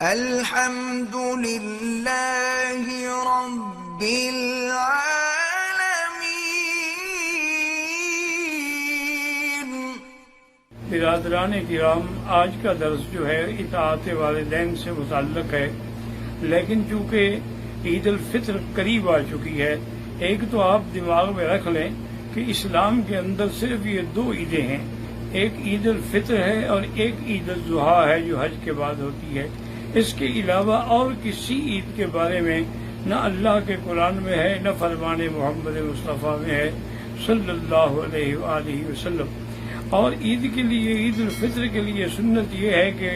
الحمد للہ رب العالمین۔ برادران کرام، آج کا درس جو ہے اطاعت والدین سے متعلق ہے، لیکن چونکہ عید الفطر قریب آ چکی ہے، ایک تو آپ دماغ میں رکھ لیں کہ اسلام کے اندر صرف یہ دو عیدیں ہیں، ایک عید الفطر ہے اور ایک عید الاضحیٰ ہے جو حج کے بعد ہوتی ہے۔ اس کے علاوہ اور کسی عید کے بارے میں نہ اللہ کے قرآن میں ہے، نہ فرمان محمد مصطفیٰ میں ہے صلی اللہ علیہ وآلہ وسلم۔ اور عید کے لیے، عید الفطر کے لیے سنت یہ ہے کہ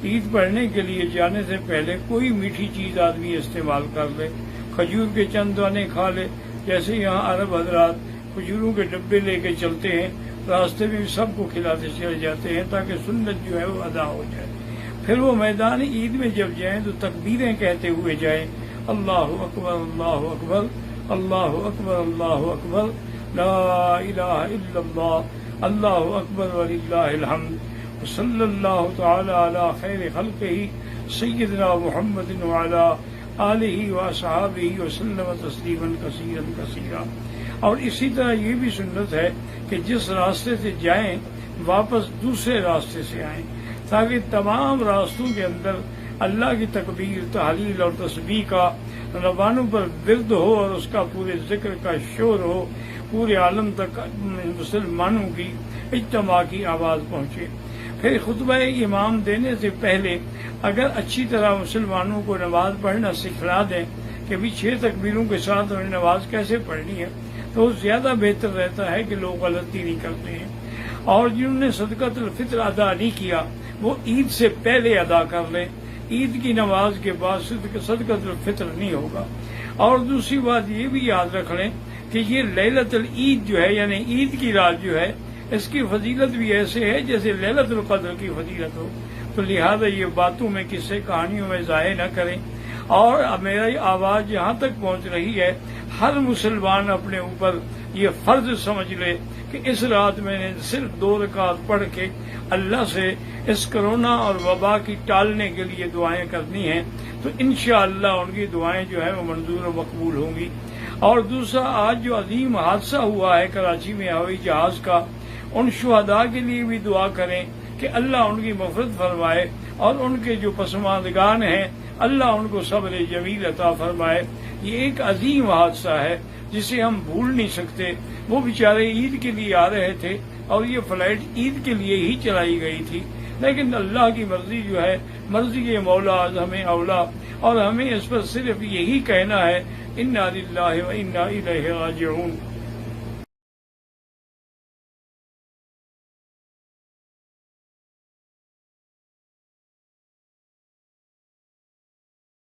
عید پڑھنے کے لیے جانے سے پہلے کوئی میٹھی چیز آدمی استعمال کر لے، کھجور کے چند دانے کھا لے، جیسے یہاں عرب حضرات کھجوروں کے ڈبے لے کے چلتے ہیں، راستے میں بھی سب کو کھلاتے چلے جاتے ہیں تاکہ سنت جو ہے وہ ادا ہو جائے۔ پھر وہ میدان عید میں جب جائیں تو تکبیریں کہتے ہوئے جائیں، اللہ اکبر اللہ اکبر اللہ اکبر اللہ اکبر لا الہ الا اللہ اللہ اکبر وللہ الحمد صلی اللہ تعالی علی خیر خلقہ سیدنا محمد وعلی آلہ واصحابہ وسلم تسلیما کثیرا کثیرا۔ اور اسی طرح یہ بھی سنت ہے کہ جس راستے سے جائیں واپس دوسرے راستے سے آئیں، تاکہ تمام راستوں کے اندر اللہ کی تکبیر، تحلیل اور تسبیح کا زبانوں پر ورد ہو اور اس کا پورے ذکر کا شور ہو، پورے عالم تک مسلمانوں کی اجتماع کی آواز پہنچے۔ پھر خطبہ امام دینے سے پہلے اگر اچھی طرح مسلمانوں کو نماز پڑھنا سکھلا دیں کہ بھی 6 تکبیروں کے ساتھ انہیں نماز کیسے پڑھنی ہے، تو زیادہ بہتر رہتا ہے کہ لوگ غلطی نہیں کرتے ہیں۔ اور جنہوں نے صدقۃ الفطر ادا نہیں کیا وہ عید سے پہلے ادا کر لیں، عید کی نماز کے بعد صدقۃ الفطر نہیں ہوگا۔ اور دوسری بات یہ بھی یاد رکھ لیں کہ یہ لیلۃ العید جو ہے، یعنی عید کی رات جو ہے، اس کی فضیلت بھی ایسے ہے جیسے لیلۃ القدر کی فضیلت ہو، تو لہذا یہ باتوں میں، قصے کہانیوں میں ضائع نہ کریں۔ اور میری آواز یہاں تک پہنچ رہی ہے، ہر مسلمان اپنے اوپر یہ فرض سمجھ لے کہ اس رات میں نے صرف 2 رکعت پڑھ کے اللہ سے اس کرونا اور وبا کی ٹالنے کے لیے دعائیں کرنی ہیں، تو انشاءاللہ ان کی دعائیں جو ہیں وہ منظور و مقبول ہوں گی۔ اور دوسرا، آج جو عظیم حادثہ ہوا ہے کراچی میں ہوائی جہاز کا، ان شہداء کے لیے بھی دعا کریں کہ اللہ ان کی مغفرت فرمائے، اور ان کے جو پسماندگان ہیں اللہ ان کو صبر جمیل عطا فرمائے۔ یہ ایک عظیم حادثہ ہے جسے ہم بھول نہیں سکتے۔ وہ بیچارے عید کے لیے آ رہے تھے اور یہ فلائٹ عید کے لیے ہی چلائی گئی تھی، لیکن اللہ کی مرضی جو ہے، مرضی کے مولا ہمیں اولا، اور ہمیں اس پر صرف یہی کہنا ہے انا للہ و انا الیہ راجعون۔